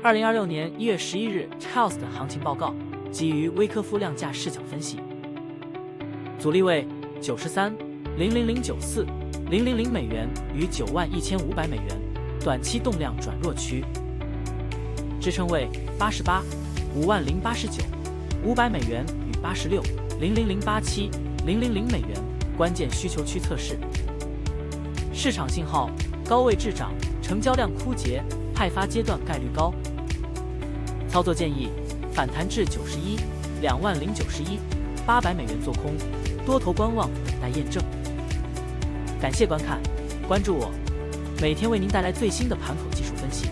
2026年1月11日 Charles 的行情报告，基于微科夫量价视角分析。阻力位93、00094、000美元与91500美元，短期动量转弱区。支撑位88、50089、500美元与86、00087、000美元，关键需求区测试。市场信号：高位滞涨，成交量枯竭，派发阶段概率高。操作建议：反弹至91、20091、800美元做空，多头观望等待验证。感谢观看，关注我，每天为您带来最新的盘口技术分析。